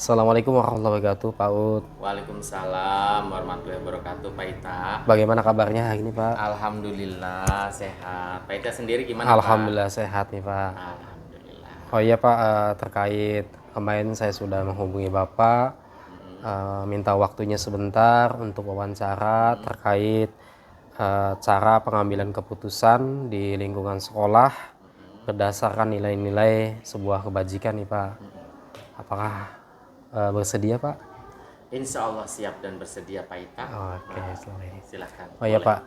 Assalamualaikum warahmatullahi wabarakatuh, Pak Ud. Waalaikumsalam warahmatullahi wabarakatuh, Pak Ita. Bagaimana kabarnya hari ini, Pak? Alhamdulillah sehat. Pak Ita sendiri gimana, Pak? Alhamdulillah sehat nih, Pak. Alhamdulillah. Oh iya, Pak, terkait kemarin saya sudah menghubungi Bapak, minta waktunya sebentar untuk wawancara terkait cara pengambilan keputusan di lingkungan sekolah berdasarkan nilai-nilai sebuah kebajikan nih, Pak. Apakah bersedia, Pak? Insya Allah siap dan bersedia, Pak Ita. Oke, sorry. Silahkan. Oh ya, Boleh. Pak,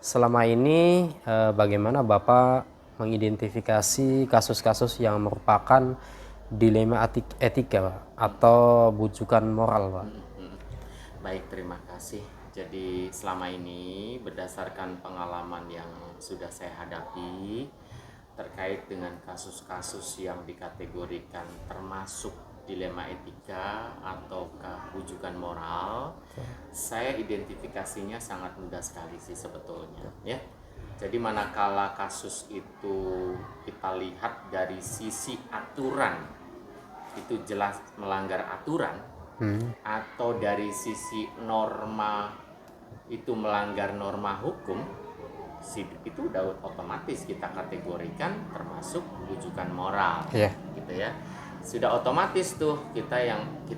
selama ini bagaimana Bapak mengidentifikasi kasus-kasus yang merupakan dilema etika, Pak, atau bujukan moral, Pak? Baik, terima kasih. Jadi selama ini berdasarkan pengalaman yang sudah saya hadapi terkait dengan kasus-kasus yang dikategorikan termasuk dilema etika ataukah bujukan moral, saya identifikasinya sangat mudah sekali sih sebetulnya, ya. Jadi manakala kasus itu kita lihat dari sisi aturan, itu jelas melanggar aturan, atau dari sisi norma itu melanggar norma hukum, itu udah otomatis kita kategorikan termasuk bujukan moral, Iya. gitu ya. Sudah otomatis tuh kita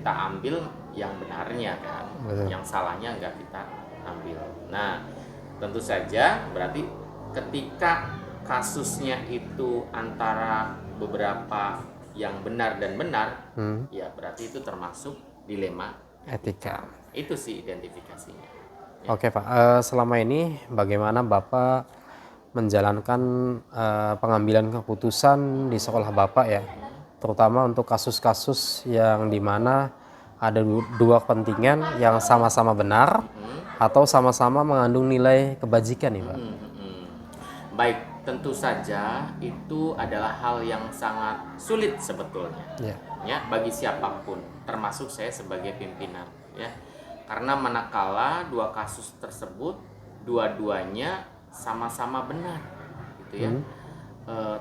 ambil yang benarnya kan. Betul. Yang salahnya nggak kita ambil. Nah, tentu saja berarti ketika kasusnya itu antara beberapa yang benar dan benar, ya berarti itu termasuk dilema Etika. Itu sih identifikasinya. Oke, Pak, selama ini bagaimana Bapak menjalankan pengambilan keputusan di sekolah Bapak ya, terutama untuk kasus-kasus yang dimana ada dua kepentingan yang sama-sama benar atau sama-sama mengandung nilai kebajikan nih, Pak. Baik, tentu saja itu adalah hal yang sangat sulit sebetulnya, Ya. ya, bagi siapapun, termasuk saya sebagai pimpinan, ya. Karena manakala dua kasus tersebut dua-duanya sama-sama benar, gitu ya.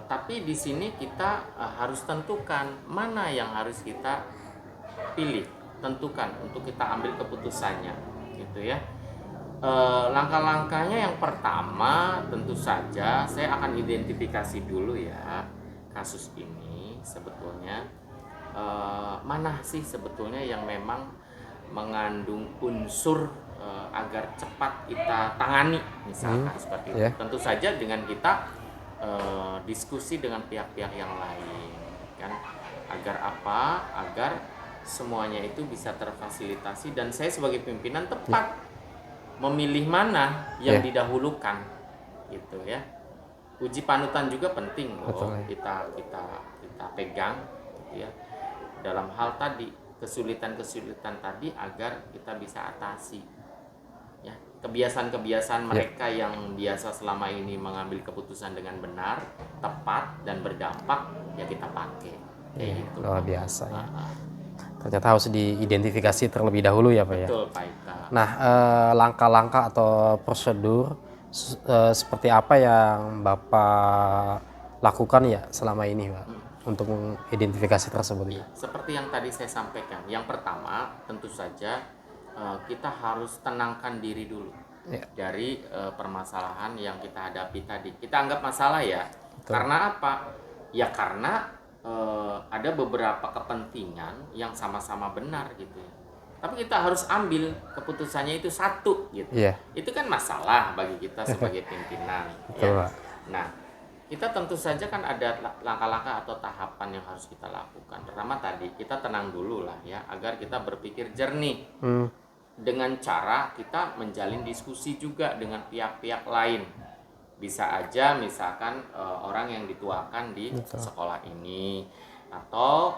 Tapi di sini kita harus tentukan mana yang harus kita pilih, tentukan untuk kita ambil keputusannya, gitu ya. Langkah-langkahnya yang pertama tentu saja saya akan identifikasi dulu ya kasus ini sebetulnya mana sih sebetulnya yang memang mengandung unsur agar cepat kita tangani misalkan seperti itu. Yeah. Tentu saja dengan kita diskusi dengan pihak-pihak yang lain kan, agar apa? Agar semuanya itu bisa terfasilitasi dan saya sebagai pimpinan tepat memilih mana yang didahulukan gitu ya. Uji panutan juga penting loh. Kita pegang gitu ya. Dalam hal tadi kesulitan-kesulitan tadi agar kita bisa atasi ya. Kebiasaan-kebiasaan mereka yang biasa selama ini mengambil keputusan dengan benar, tepat dan berdampak ya kita pakai kayak gitu. Luar biasa ya. Ternyata harus diidentifikasi terlebih dahulu ya, Pak ya. Betul, Pak Ita. Nah, langkah-langkah atau prosedur seperti apa yang Bapak lakukan ya selama ini, Pak, untuk mengidentifikasi tersebut? Ya, seperti yang tadi saya sampaikan, yang pertama tentu saja kita harus tenangkan diri dulu dari permasalahan yang kita hadapi tadi. Kita anggap masalah ya. Betul. Karena apa? Ya karena ada beberapa kepentingan yang sama-sama benar gitu ya. Tapi kita harus ambil keputusannya itu satu gitu. Yeah. Itu kan masalah bagi kita sebagai pimpinan. Betul, ya. Nah, kita tentu saja kan ada langkah-langkah atau tahapan yang harus kita lakukan. Pertama tadi kita tenang dulu lah ya, agar kita berpikir jernih. Dengan cara kita menjalin diskusi juga dengan pihak-pihak lain. Bisa aja misalkan orang yang dituakan di sekolah ini atau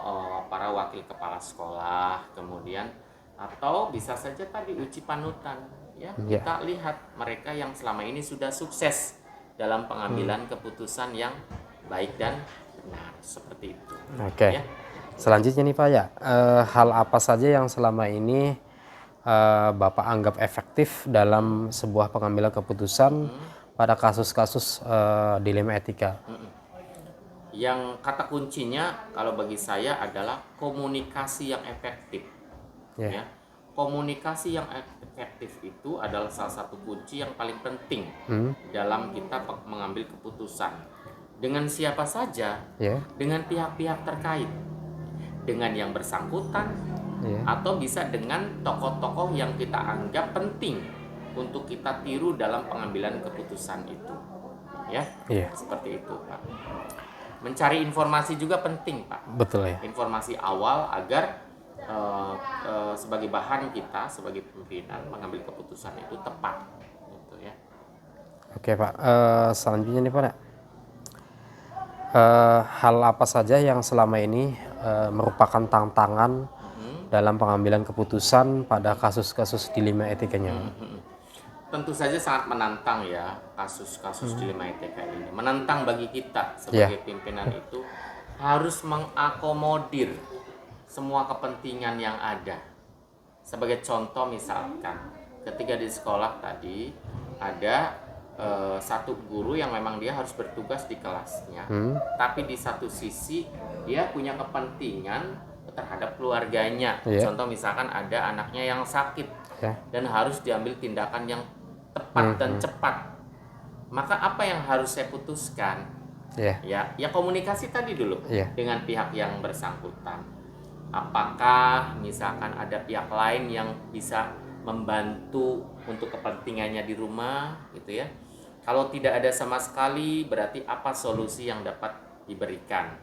para wakil kepala sekolah, kemudian atau bisa saja tadi uji panutan ya. Kita lihat mereka yang selama ini sudah sukses dalam pengambilan keputusan yang baik dan benar seperti itu. Oke. Ya. Selanjutnya nih Pak ya, hal apa saja yang selama ini Bapak anggap efektif dalam sebuah pengambilan keputusan pada kasus-kasus dilema etika? Yang kata kuncinya kalau bagi saya adalah komunikasi yang efektif. Ya. Ya. Komunikasi yang efektif itu adalah salah satu kunci yang paling penting dalam kita mengambil keputusan. Dengan siapa saja, Ya. dengan pihak-pihak terkait, dengan yang bersangkutan, Ya. atau bisa dengan tokoh-tokoh yang kita anggap penting untuk kita tiru dalam pengambilan keputusan itu. Ya, Iya. seperti itu, Pak. Mencari informasi juga penting, Pak. Betul ya. Informasi awal agar sebagai bahan kita sebagai pimpinan mengambil keputusan itu tepat, gitu ya. Oke Pak, selanjutnya nih Pak, hal apa saja yang selama ini merupakan tantangan dalam pengambilan keputusan pada kasus-kasus dilema etikanya Pak? Tentu saja sangat menantang ya kasus-kasus dilema etika ini. Menantang bagi kita sebagai pimpinan itu harus mengakomodir semua kepentingan yang ada. Sebagai contoh misalkan ketika di sekolah tadi ada satu guru yang memang dia harus bertugas di kelasnya, tapi di satu sisi dia punya kepentingan terhadap keluarganya. Contoh misalkan ada anaknya yang sakit dan harus diambil tindakan yang tepat dan cepat. Maka apa yang harus saya putuskan? Ya komunikasi tadi dulu dengan pihak yang bersangkutan. Apakah misalkan ada pihak lain yang bisa membantu untuk kepentingannya di rumah, gitu ya? Kalau tidak ada sama sekali, berarti apa solusi yang dapat diberikan?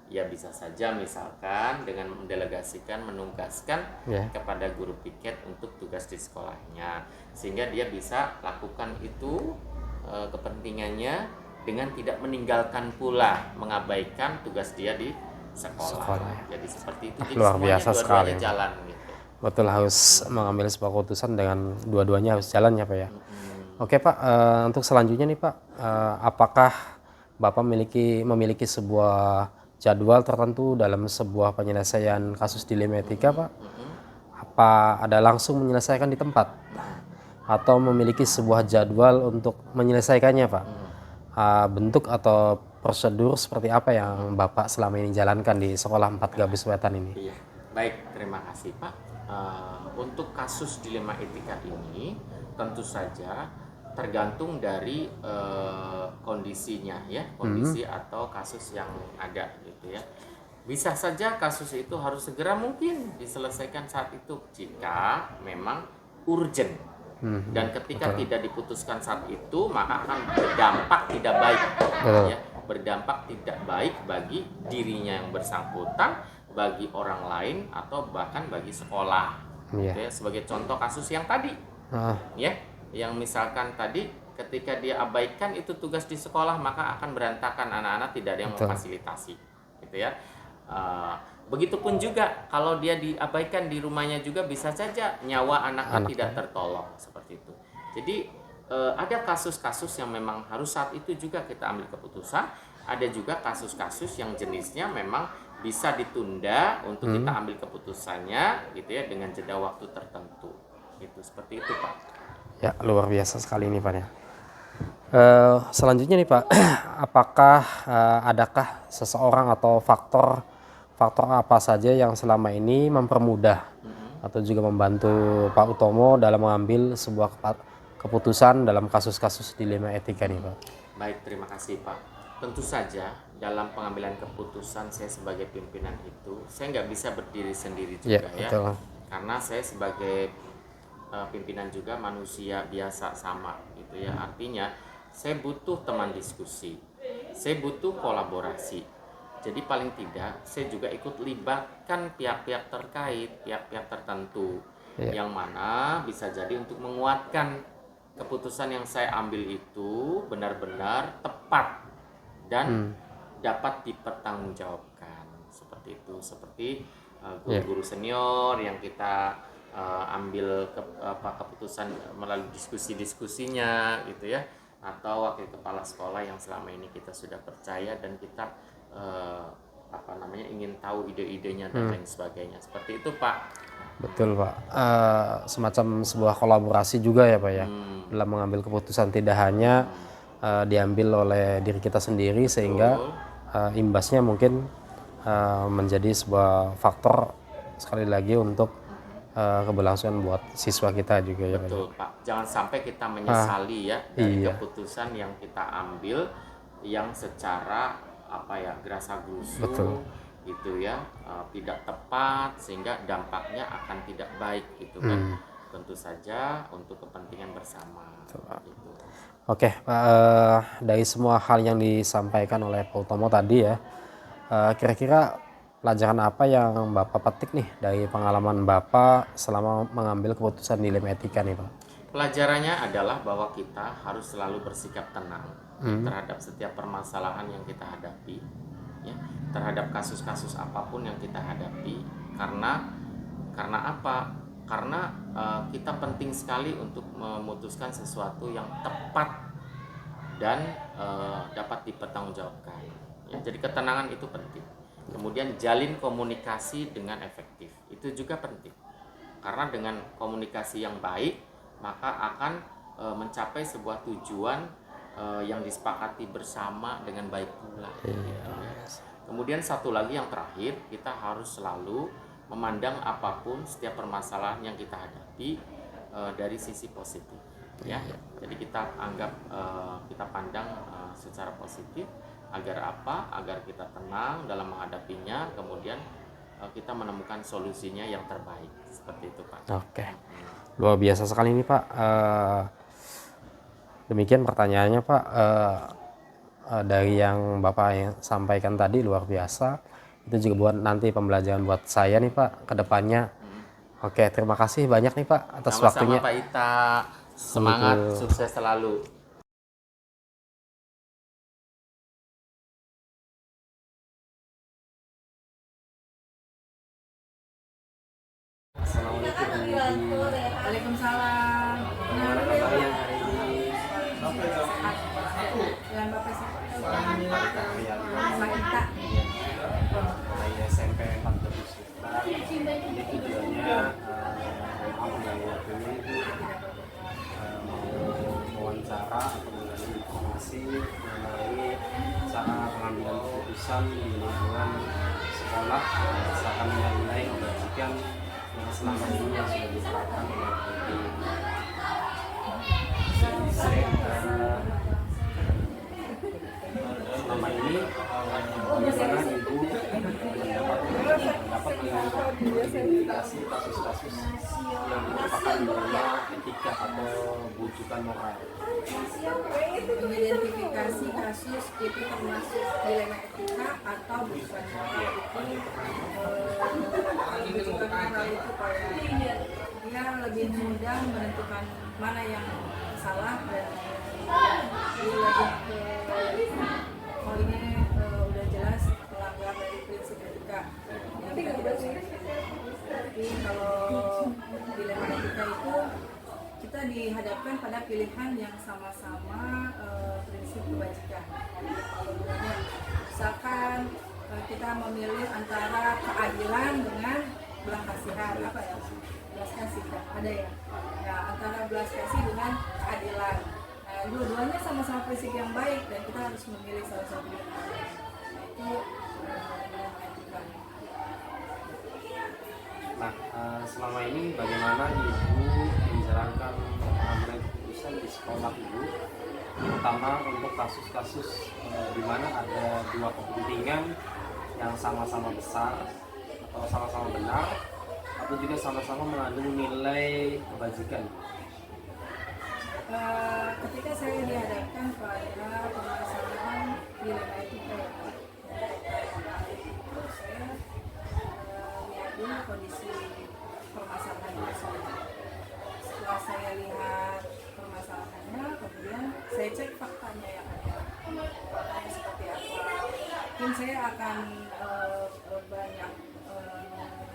Ya bisa saja misalkan dengan mendelegasikan, menugaskan kepada guru piket untuk tugas di sekolahnya, sehingga dia bisa lakukan itu kepentingannya dengan tidak meninggalkan pula, mengabaikan tugas dia di sekolah. Jadi seperti itu. Jadi luar biasa sekali. Jalan gitu. Betul, harus mengambil sebuah keputusan dengan dua-duanya harus jalan ya Pak ya. Oke Pak, untuk selanjutnya nih Pak, apakah Bapak memiliki sebuah jadwal tertentu dalam sebuah penyelesaian kasus dilema etika Pak? Apa ada langsung menyelesaikan di tempat? Atau memiliki sebuah jadwal untuk menyelesaikannya Pak? Bentuk atau prosedur seperti apa yang Bapak selama ini jalankan di Sekolah 4 Gabus Wetan ini? Iya, baik, terima kasih Pak. Untuk kasus dilema etika ini tentu saja tergantung dari kondisinya ya, kondisi atau kasus yang ada gitu ya. Bisa saja kasus itu harus segera mungkin diselesaikan saat itu jika memang urgent. Dan ketika tidak diputuskan saat itu maka akan berdampak tidak baik ya, berdampak tidak baik bagi dirinya yang bersangkutan, bagi orang lain, atau bahkan bagi sekolah. Ya, sebagai contoh kasus yang tadi ya, yang misalkan tadi ketika dia abaikan itu tugas di sekolah maka akan berantakan, anak-anak tidak ada yang memfasilitasi gitu ya. Begitupun juga kalau dia diabaikan di rumahnya juga bisa saja nyawa anaknya tidak tertolong seperti itu. Jadi ada kasus-kasus yang memang harus saat itu juga kita ambil keputusan. Ada juga kasus-kasus yang jenisnya memang bisa ditunda untuk kita ambil keputusannya gitu ya, dengan jeda waktu tertentu. Gitu, seperti itu Pak. Ya, luar biasa sekali ini Pak ya. Selanjutnya nih Pak, apakah adakah seseorang atau faktor apa saja yang selama ini mempermudah atau juga membantu Pak Utomo dalam mengambil sebuah keputusan dalam kasus-kasus dilema etika nih Pak? Baik, terima kasih Pak. Tentu saja dalam pengambilan keputusan saya sebagai pimpinan itu saya nggak bisa berdiri sendiri juga ya. Karena saya sebagai pimpinan juga manusia biasa sama gitu ya. Artinya saya butuh teman diskusi, saya butuh kolaborasi. Jadi paling tidak saya juga ikut libatkan pihak-pihak terkait, pihak-pihak tertentu yang mana bisa jadi untuk menguatkan keputusan yang saya ambil itu benar-benar tepat dan dapat dipertanggungjawabkan. Seperti itu, seperti guru-guru senior yang kita ambil keputusan melalui diskusinya gitu ya, atau wakil kepala sekolah yang selama ini kita sudah percaya dan kita ingin tahu ide-idenya dan lain sebagainya. Seperti itu Pak. Betul Pak, semacam sebuah kolaborasi juga ya Pak ya, dalam mengambil keputusan, tidak hanya diambil oleh diri kita sendiri sehingga imbasnya mungkin menjadi sebuah faktor sekali lagi untuk keberlangsungan buat siswa kita juga ya Pak. Betul Pak, jangan sampai kita menyesali ya dari iya. keputusan yang kita ambil yang secara apa ya gerasa gerusu Betul. gitu ya, tidak tepat sehingga dampaknya akan tidak baik gitu kan. Tentu saja untuk kepentingan bersama gitu. Oke Pak, dari semua hal yang disampaikan oleh Pak Utomo tadi ya, kira-kira pelajaran apa yang Bapak petik nih dari pengalaman Bapak selama mengambil keputusan dilema etika nih Pak? Pelajarannya adalah bahwa kita harus selalu bersikap tenang terhadap setiap permasalahan yang kita hadapi, ya, terhadap kasus-kasus apapun yang kita hadapi. Karena apa? Karena kita penting sekali untuk memutuskan sesuatu yang tepat dan dapat dipertanggungjawabkan. Ya, jadi ketenangan itu penting. Kemudian jalin komunikasi dengan efektif, itu juga penting. Karena dengan komunikasi yang baik, maka akan mencapai sebuah tujuan yang disepakati bersama dengan baik pula. Kemudian satu lagi yang terakhir, kita harus selalu memandang apapun setiap permasalahan yang kita hadapi dari sisi positif. Ya, jadi kita anggap kita pandang secara positif. Agar apa? Agar kita tenang dalam menghadapinya, kemudian kita menemukan solusinya yang terbaik. Seperti itu Pak. Oke, luar biasa sekali ini Pak. Demikian pertanyaannya Pak. Dari yang Bapak yang sampaikan tadi luar biasa. Itu juga buat nanti pembelajaran buat saya nih Pak ke depannya. Oke, terima kasih banyak nih Pak atas waktunya. Sama-sama Pak Ita. Semangat, sukses selalu. Waalaikumsalam. Gimana kabarnya hari ini? Dengan Bapak siapa? Pak Ita. Dari SMP 4 Sutra. Ini tujuannya maaf mengganggu waktunya itu mau wawancara atau menggali informasi mengenai cara pengambilan keputusan di lingkungan sekolah berdasarkan nilai-nilai kebajikan yang selama ini yang sudah diterapkan oleh guru. Selama ini bagaimana Ibu mendapat mengidentifikasi kasus-kasus yang merupakan dilema etika atau bujukan moral? Mengidentifikasi kasus itu termasuk dilema etika atau bukan moral itu bukan moral itu kayak dia lebih mudah menentukan mana yang salah dan dia lebih ke oh ini udah jelas melanggar dari prinsip etika yang kita tidak bisa. Tapi kalau dilema etika itu kita dihadapkan pada pilihan yang sama-sama prinsip kebajikan. Misalkan kita memilih antara keadilan dengan belas kasihan, apa ya? Belas kasih kan? Ada ya? Ya, antara belas kasih dengan keadilan. Nah, dua-duanya sama-sama prinsip yang baik dan kita harus memilih salah satu yang baik. Nah, itu etika. Nah, selama ini bagaimana Ibu menjalankan pengambilan keputusan di sekolah Ibu, terutama untuk kasus-kasus di mana ada dua kepentingan yang sama-sama besar atau sama-sama benar atau juga sama-sama mengandung nilai kebajikan? Ketika saya dihadapkan pada permasalahan dilema etika itu saya lihat dulu kondisi permasalahan tersebut. Setelah saya lihat permasalahannya, kemudian saya cek faktanya yang ada. Faktanya seperti apa? Mungkin saya akan banyak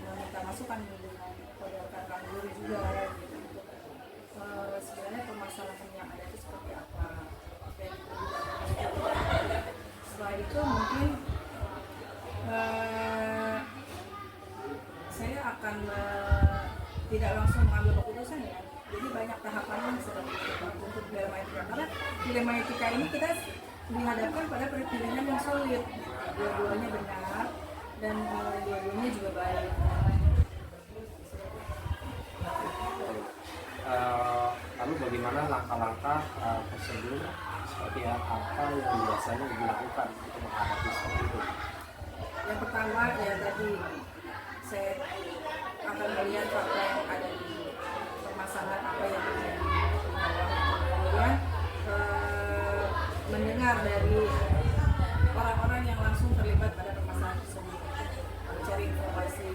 meminta masukan dengan rekan-rekan guru juga gitu. Sebenarnya permasalahan yang ada itu seperti apa. Setelah itu mungkin saya akan tidak langsung mengambil keputusan ya. Jadi banyak tahapan yang sedang dilakukan untuk dilema etika. Karena dilema etika ini kita dihadapkan pada pilihan yang sulit. Dua-duanya benar dan dua-duanya juga baik. Lalu bagaimana langkah-langkah prosedur seperti apa yang biasanya dilakukan untuk menghadapi seperti itu? Yang pertama ya tadi saya akan melihat fakta yang ada di permasalahan apa yang terjadi. Kemudian mendengar dari orang-orang yang langsung terlibat pada permasalahan tersebut, mencari informasi.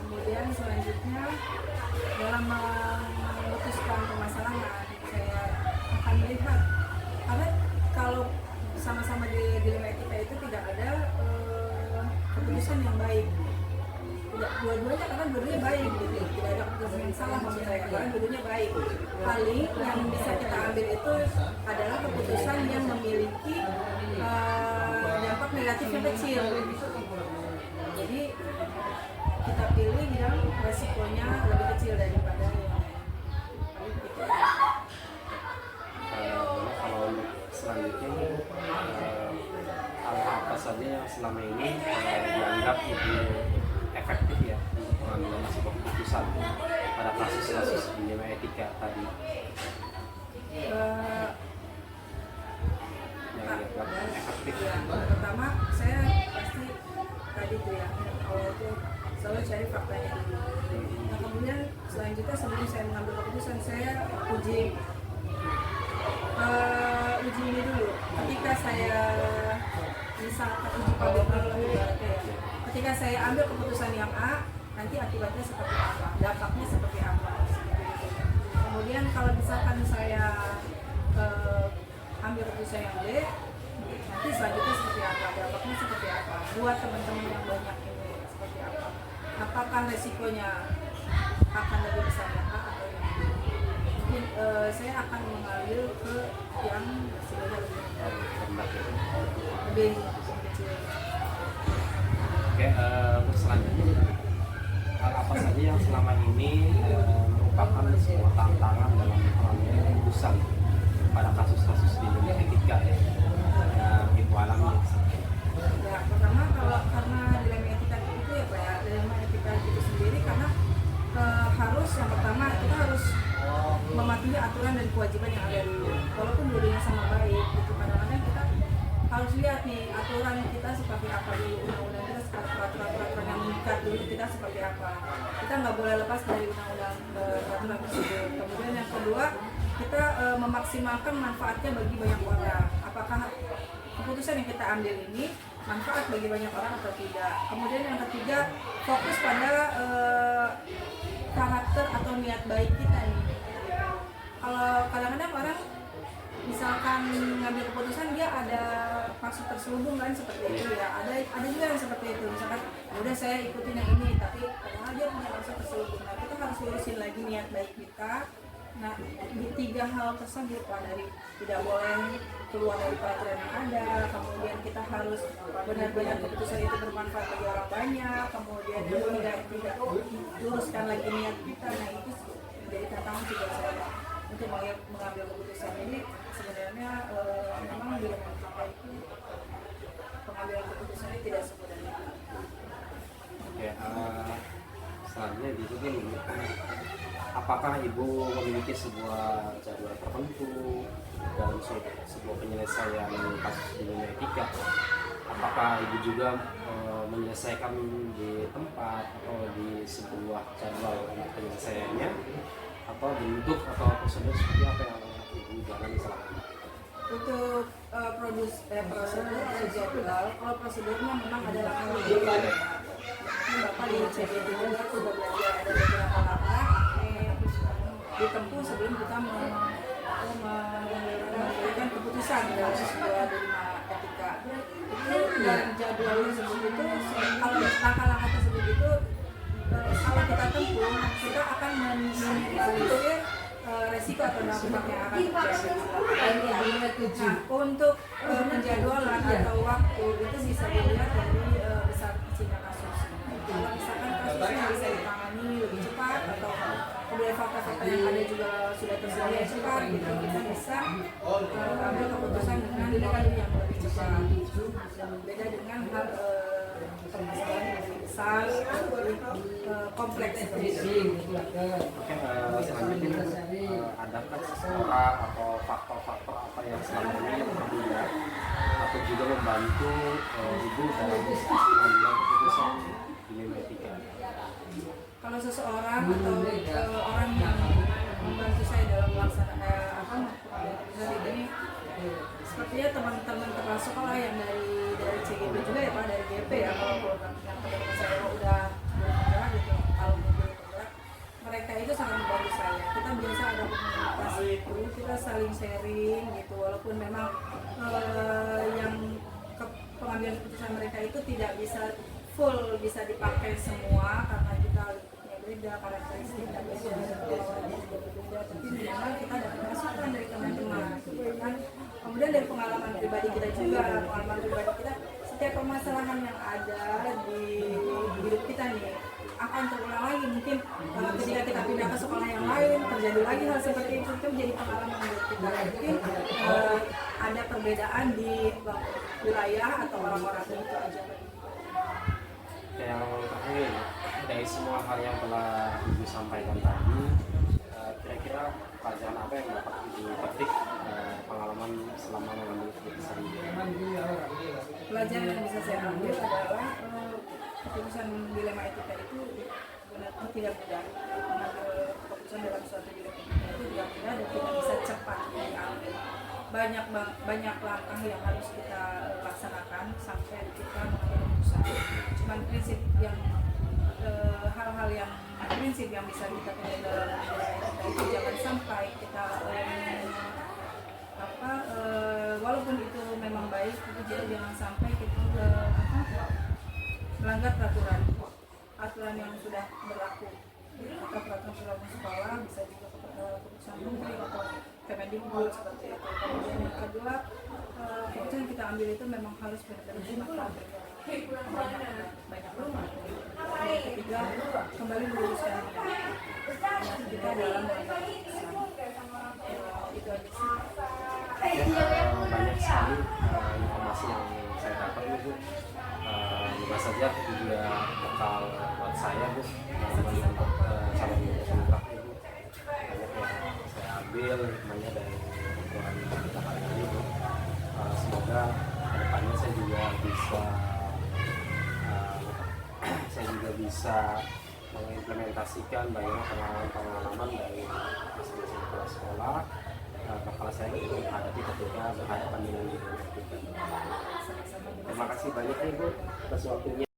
Kemudian selanjutnya dalam memutuskan permasalahan saya akan melihat, karena kalau sama-sama di dilema etika itu tidak ada keputusan yang baik. Dua-duanya karena dua-duanya baik gitu, tidak ada keputusan yang salah maksud saya, karena dua-duanya baik. Paling yang bisa kita ambil itu adalah keputusan yang memiliki dampak negatif yang kecil. Jadi kita pilih yang resikonya lebih kecil daripada yang paling gitu. Kalau selanjutnya hal apa saja yang selama ini dianggap lebih efektif ya untuk pengambilan sebuah keputusan pada kasus-kasus dilema etika tadi yang dianggap efektif? Pertama saya pasti tadi tuh ya awal itu selalu cari faktanya dulu. Nah kemudian selanjutnya sebelum saya mengambil keputusan saya uji ini dulu. Ketika saya misalkan uji publik dulu ibaratnya ya, ketika saya ambil keputusan yang A, nanti akibatnya seperti apa, dampaknya seperti apa. Kemudian kalau misalkan saya ambil keputusan yang B, nanti selanjutnya seperti apa, dampaknya seperti apa, buat teman-teman yang banyak ini seperti apa, apakah resikonya akan lebih besar yang A atau yang B. Mungkin saya akan mengambil ke yang resikonya lebih kecil. Oke, untuk selanjutnya hal apa saja yang selama ini merupakan sebuah tantangan dalam pengambilan keputusan pada kasus-kasus di dunia etika yang ibu alami? Ya, pertama karena dilema etika itu ya Pak ya, dilema etika itu sendiri karena harus yang pertama kita harus mematuhi aturan dan kewajiban yang ada dulu. Walaupun dulunya sama baik, gitu kadang-kadang kita harus lihat nih aturan kita seperti apa dulu, undang-undang kita seperti peraturan yang mengikat dulu kita seperti apa. Kita nggak boleh lepas dari undang-undang peraturan tersebut. Kemudian yang kedua kita memaksimalkan manfaatnya bagi banyak orang. Apakah keputusan yang kita ambil ini manfaat bagi banyak orang atau tidak. Kemudian yang ketiga fokus pada karakter atau niat baik kita nih. Kalau kadang-kadang orang misalkan ngambil keputusan dia ada maksud terselubung kan seperti itu ya, ada juga yang seperti itu, misalkan udah saya ikutin yang ini tapi padahal dia punya maksud terselubung. Nah kita harus lurusin lagi niat baik kita. Nah di tiga hal tersebut dari tidak boleh keluar dari peraturan yang ada, kemudian kita harus benar-benar keputusan itu bermanfaat bagi orang banyak, kemudian tidak luruskan lagi niat kita. Nah itu menjadi tantangan juga saya untuk mengambil keputusan. Jadi sebenarnya memang di dalam kita itu pengambilan keputusannya tidak semudah itu. Oke, selanjutnya gitu nih, apakah ibu memiliki sebuah jadwal tertentu dalam sebuah penyelesaian kasus di dunia etika? Apakah ibu juga menyelesaikan di tempat atau di sebuah jadwal untuk penyelesaiannya, atau bentuk atau prosedur seperti apa yang ibu jalani selama ini? Untuk prosedur atau jadwal, kalau prosedurnya memang ada langkah-langkah. Bapak di CBD juga sudah belajar ada beberapa langkah ditempuh sebelum kita memberikan keputusan dalam sebuah dilema etika. Itu dalam jadwal tersebut itu kalau langkah-langkah tersebut itu kalau kita tempuh kita akan meminimalisir resiko atau dampak yang akan terjadi. Nah, untuk penjadwalan atau waktu itu bisa dilihat dari besar kecilnya kasus. Kalau misalkan kasusnya bisa ditangani lebih cepat atau kemudian fakta-fakta yang ada juga sudah tersedia cepat, gitu kita bisa ambil keputusan dengan waktu yang lebih cepat. Beda dengan hal permasalahan yang lebih besar, lebih kompleks seperti itu. Oke, selanjutnya adakah seseorang atau faktor-faktor apa yang selama ini berbeda atau juga membantu ibu dalam mengambil keputusan dilema etika? Kalau seseorang atau orang yang membantu saya dalam melaksanakan pengambilan keputusan ini, sepertinya teman-teman kepala sekolah yang dari CGP juga ya Pak, dari GP ya, kalau program yang teman-teman saya udah bergerak gitu, kalau bergerak, mereka itu sangat membantu saya. Kita biasa ada komunitas itu, kita saling sharing gitu, walaupun memang yang pengambilan keputusan mereka itu tidak bisa full bisa dipakai semua karena kita beda karakteristik dan beda tapi memang kita dapat masukan dari teman-teman kan. Kemudian dari pengalaman pribadi kita juga, pengalaman pribadi kita, setiap permasalahan yang ada di hidup kita nih akan terulang lagi. Mungkin ketika kita pindah ke sekolah yang lain terjadi lagi hal seperti itu menjadi pengalaman buat kita. Mungkin ada perbedaan di wilayah atau orang-orang itu aja. Yang terakhir, dari semua hal yang telah ibu sampaikan tadi, kira-kira pelajaran apa yang dapat ibu petik pengalaman selama mengambil keputusan ini? Pelajaran yang bisa saya ambil adalah keputusan dilema etika itu benar-benar tidak mudah. Mengambil keputusan dalam suatu dilema etika itu tidak mudah dan tidak bisa cepat diambil. Banyak langkah yang harus kita laksanakan sampai kita mengambil keputusan. Cuman prinsip yang hal-hal yang prinsip yang bisa kita pilih dalam dilema etika itu jangan sampai kita walaupun itu memang baik, tapi jangan sampai kita melanggar aturan yang sudah berlaku. Atau peraturan sekolah, bisa juga keputusan menteri atau Kemendikbud seperti itu. Kemudian yang kedua, keputusan yang kita ambil itu memang harus benar-benar bermanfaat banyak orang. Yang ketiga, kembali meluruskan niat kita dalam mengambil keputusan. Itu aja sih. Banyak sekali informasi yang saya dapat Bu. Juga saja juga bekal buat saya Bu, untuk calon ibu kontrak Bu. Banyak yang saya ambil hikmahnya dari obrolan kita kali ini Bu. Semoga kedepannya saya juga bisa mengimplementasikan banyak pengalaman dari masing-masing kepala sekolah kepala saya untuk menghadapi ketika berhadapan dengan dunia. Terima kasih banyak Ibu atas waktunya.